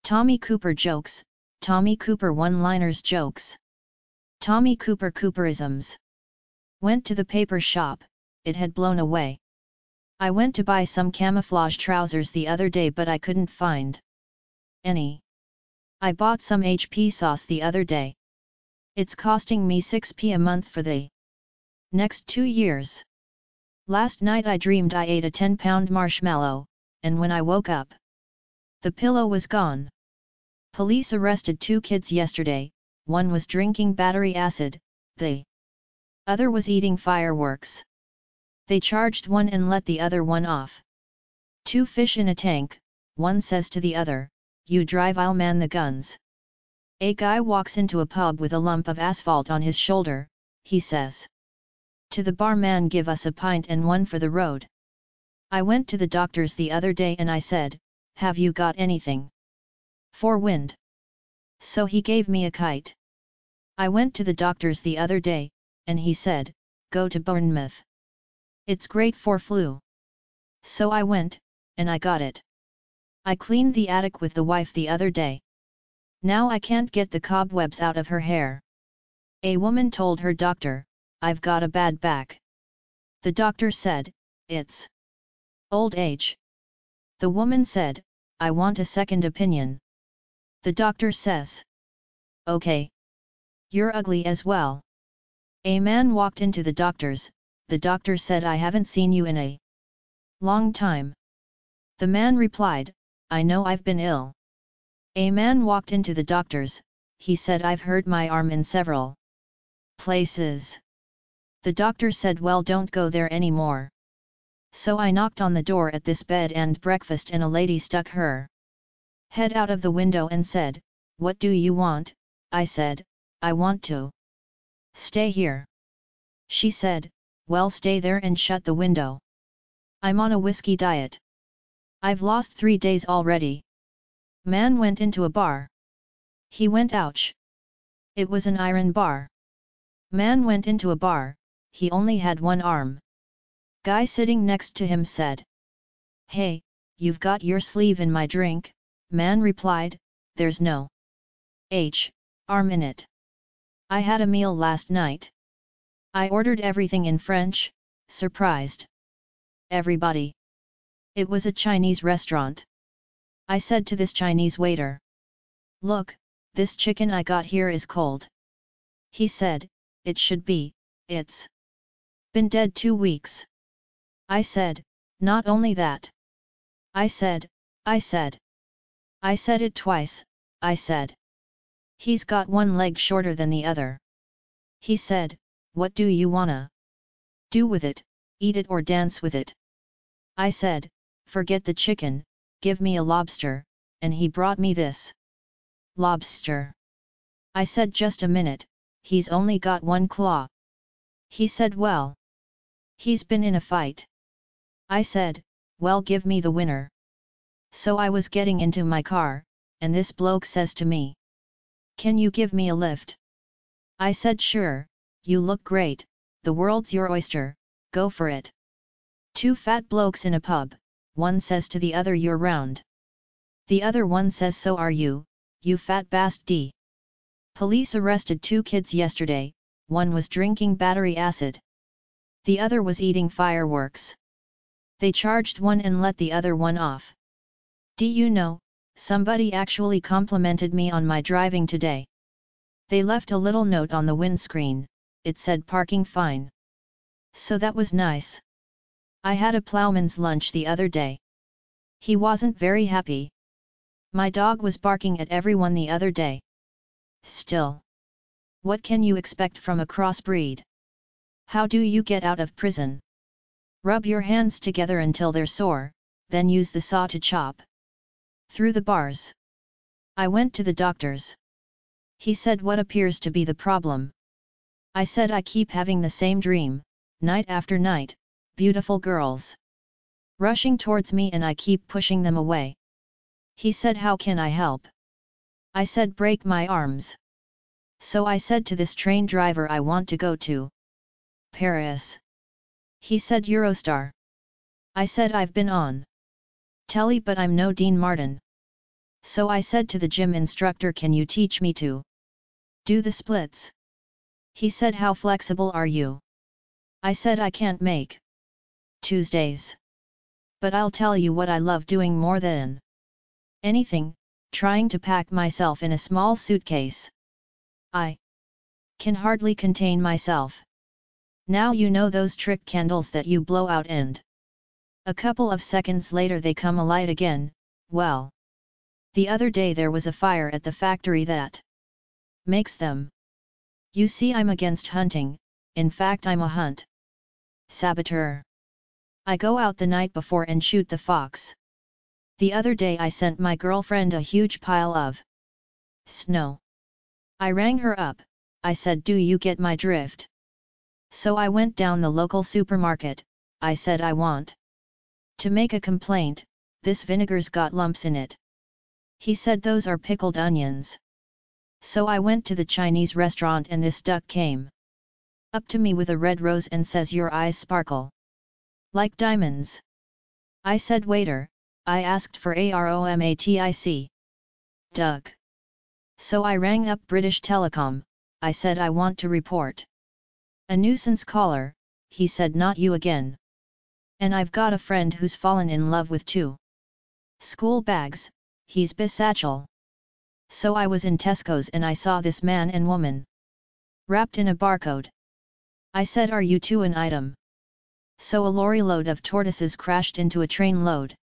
Tommy Cooper jokes, Tommy Cooper one-liners jokes. Tommy Cooper Cooperisms. Went to the paper shop, it had blown away. I went to buy some camouflage trousers the other day but I couldn't find any. I bought some HP sauce the other day. It's costing me 6p a month for the next 2 years. Last night I dreamed I ate a 10-pound marshmallow, and when I woke up, the pillow was gone. Police arrested 2 kids yesterday, one was drinking battery acid, the other was eating fireworks. They charged one and let the other one off. 2 fish in a tank, one says to the other, "You drive, I'll man the guns." A guy walks into a pub with a lump of asphalt on his shoulder, he says to the barman, "Give us a pint and one for the road." I went to the doctor's the other day and I said, "Have you got anything for wind?" So he gave me a kite. I went to the doctor's the other day, and he said, "Go to Bournemouth. It's great for flu." So I went, and I got it. I cleaned the attic with the wife the other day. Now I can't get the cobwebs out of her hair. A woman told her doctor, "I've got a bad back." The doctor said, "It's old age." The woman said, "I want a second opinion." The doctor says, "Okay. You're ugly as well." A man walked into the doctor said, "I haven't seen you in a long time." The man replied, "I know I've been ill." A man walked into the doctor's, he said, "I've hurt my arm in several places." The doctor said, "Well, don't go there anymore." So I knocked on the door at this bed and breakfast and a lady stuck her head out of the window and said, "What do you want?" I said, "I want to stay here." She said, "Well, stay there and shut the window. I'm on a whiskey diet. I've lost 3 days already." Man went into a bar. He went, "Ouch." It was an iron bar. Man went into a bar, he only had one arm. Guy sitting next to him said, "Hey, you've got your sleeve in my drink." Man replied, "There's no arm in it. I had a meal last night. I ordered everything in French," surprised everybody. It was a Chinese restaurant. I said to this Chinese waiter, "Look, this chicken I got here is cold." He said, "It should be, it's been dead 2 weeks." I said, "Not only that." I said it twice, I said. "He's got one leg shorter than the other." He said, "What do you wanna do with it, eat it or dance with it?" I said, "Forget the chicken, give me a lobster," and he brought me this lobster. I said, "Just a minute, he's only got one claw." He said, "Well, he's been in a fight." I said, "Well, give me the winner." So I was getting into my car, and this bloke says to me, "Can you give me a lift?" I said, "Sure, you look great, the world's your oyster, go for it." 2 fat blokes in a pub, one says to the other, "You're round." The other one says, "So are you, you fat bastard." Police arrested 2 kids yesterday, one was drinking battery acid. The other was eating fireworks. They charged one and let the other one off. Do you know, somebody actually complimented me on my driving today. They left a little note on the windscreen, it said "Parking fine." So that was nice. I had a plowman's lunch the other day. He wasn't very happy. My dog was barking at everyone the other day. Still, what can you expect from a crossbreed? How do you get out of prison? Rub your hands together until they're sore, then use the saw to chop through the bars. I went to the doctor's. He said, "What appears to be the problem?" I said, "I keep having the same dream, night after night, beautiful girls rushing towards me and I keep pushing them away." He said, "How can I help?" I said, "Break my arms." So I said to this train driver, "I want to go to Paris." He said, "Eurostar." I said, "I've been on telly but I'm no Dean Martin." So I said to the gym instructor, can you teach me to do the splits? He said, how flexible are you? I said, I can't make Tuesdays. But I'll tell you what I love doing more than anything, trying to pack myself in a small suitcase. I can hardly contain myself. Now you know those trick candles that you blow out and a couple of seconds later they come alight again. Well, the other day there was a fire at the factory that makes them. You see, I'm against hunting, in fact I'm a hunt saboteur. I go out the night before and shoot the fox. The other day I sent my girlfriend a huge pile of snow. I rang her up, I said, do you get my drift? So I went down the local supermarket, I said I want to make a complaint, this vinegar's got lumps in it. He said those are pickled onions. So I went to the Chinese restaurant and this duck came up to me with a red rose and says, your eyes sparkle like diamonds. I said, waiter, I asked for aromatic. Duck. So I rang up British Telecom, I said I want to report a nuisance caller. He said, not you again. And I've got a friend who's fallen in love with 2 school bags, he's bisexual. So I was in Tesco's and I saw this man and woman wrapped in a barcode. I said, are you 2 an item? So a lorry load of tortoises crashed into a train load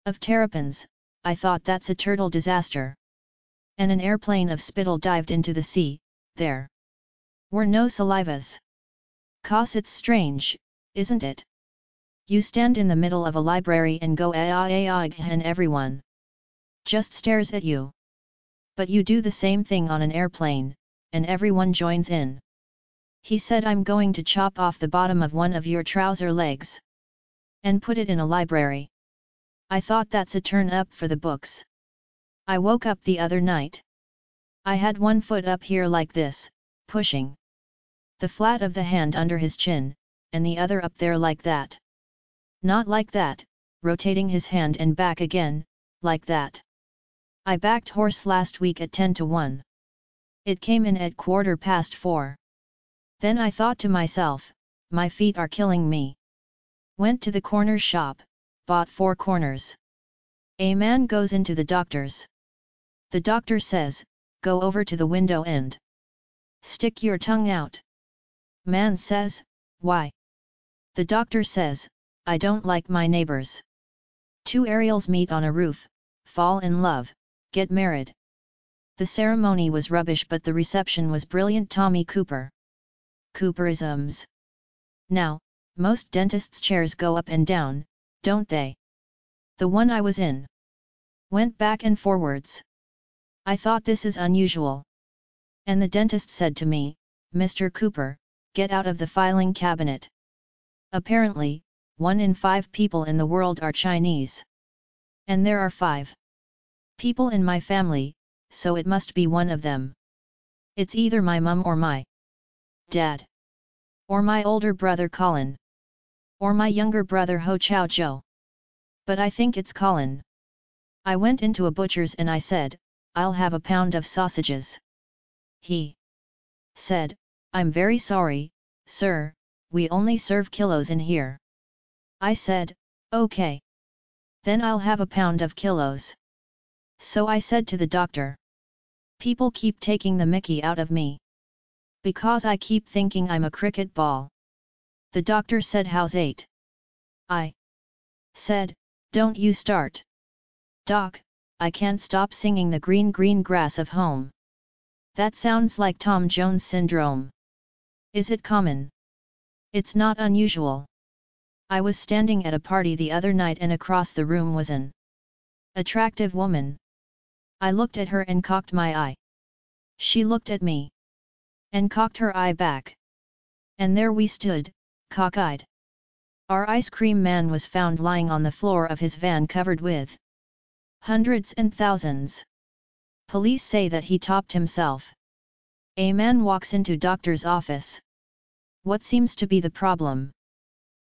of terrapins. I thought that's a turtle disaster. And an airplane of spittle dived into the sea. There were no salivas. 'Cause it's strange, isn't it? You stand in the middle of a library and go and everyone just stares at you. But you do the same thing on an airplane, and everyone joins in. He said, I'm going to chop off the bottom of one of your trouser legs and put it in a library. I thought that's a turn up for the books. I woke up the other night. I had one foot up here like this, pushing the flat of the hand under his chin, and the other up there like that. Not like that, rotating his hand and back again, like that. I backed horse last week at 10 to 1. It came in at 4:15. Then I thought to myself, my feet are killing me. Went to the corner shop, bought 4 corners. A man goes into the doctor's. The doctor says, go over to the window and stick your tongue out. Man says, why? The doctor says, I don't like my neighbors. 2 Ariels meet on a roof, fall in love, get married. The ceremony was rubbish but the reception was brilliant. Tommy Cooper. Cooperisms. Now, most dentists' chairs go up and down, don't they? The one I was in went back and forwards. I thought this is unusual. And the dentist said to me, Mr. Cooper, get out of the filing cabinet. Apparently, 1 in 5 people in the world are Chinese. And there are 5 people in my family, so it must be one of them. It's either my mum or my dad. Or my older brother Colin. Or my younger brother Ho Chao Zhou. But I think it's Colin. I went into a butcher's and I said, I'll have a pound of sausages. He said, I'm very sorry, sir, we only serve kilos in here. I said, okay. Then I'll have a pound of kilos. So I said to the doctor, people keep taking the mickey out of me. Because I keep thinking I'm a cricket ball. The doctor said, how's 8? I said, don't you start. Doc, I can't stop singing the green green grass of home. That sounds like Tom Jones syndrome. Is it common? It's not unusual. I was standing at a party the other night and across the room was an attractive woman. I looked at her and cocked my eye. She looked at me and cocked her eye back. And there we stood, cockeyed. Our ice cream man was found lying on the floor of his van covered with hundreds and thousands. Police say that he topped himself. A man walks into doctor's office. What seems to be the problem?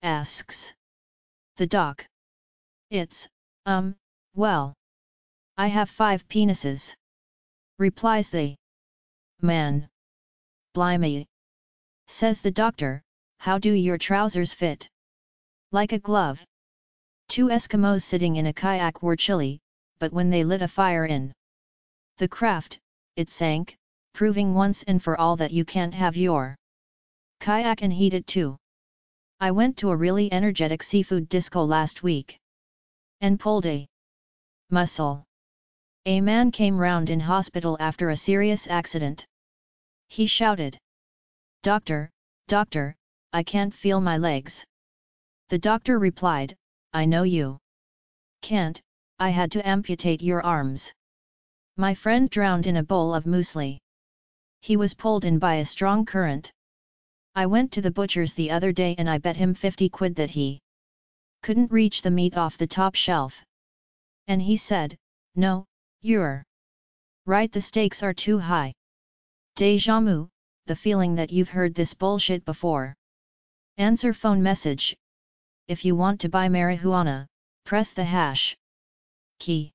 Asks the doc. It's, well, I have 5 penises. Replies the man. Blimey. Says the doctor, how do your trousers fit? Like a glove. 2 Eskimos sitting in a kayak were chilly, but when they lit a fire in the craft, it sank, proving once and for all that you can't have your kayak unheated too. I went to a really energetic seafood disco last week and pulled a muscle. A man came round in hospital after a serious accident. He shouted, "Doctor, doctor, I can't feel my legs." The doctor replied, "I know you can't, I had to amputate your arms." My friend drowned in a bowl of muesli. He was pulled in by a strong current. I went to the butcher's the other day and I bet him 50 quid that he couldn't reach the meat off the top shelf. And he said, "No, you're right, the stakes are too high." Déjà vu, the feeling that you've heard this bullshit before. Answer phone message. If you want to buy marijuana, press the hash key.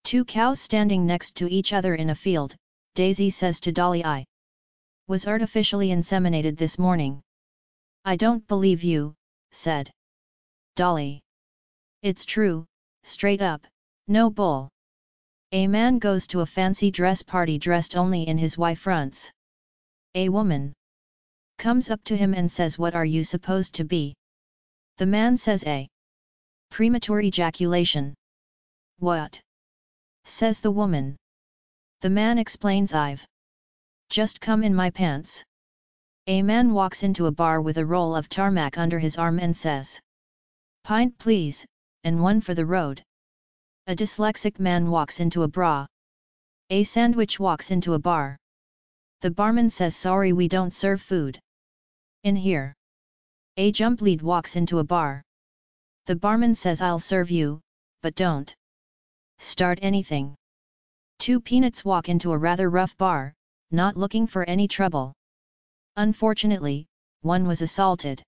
2 cows standing next to each other in a field. Daisy says to Dolly, "I was artificially inseminated this morning." "I don't believe you," said Dolly. "It's true, straight up, no bull." A man goes to a fancy dress party dressed only in his Y fronts. A woman comes up to him and says, "What are you supposed to be?" The man says, "A premature ejaculation." "What?" says the woman. The man explains, "I've just come in my pants." A man walks into a bar with a roll of tarmac under his arm and says, "Pint please, and one for the road." A dyslexic man walks into a bra. A sandwich walks into a bar. The barman says, "Sorry, we don't serve food in here." A jump lead walks into a bar. The barman says, "I'll serve you, but don't start anything." 2 peanuts walk into a rather rough bar, not looking for any trouble. Unfortunately, one was assaulted.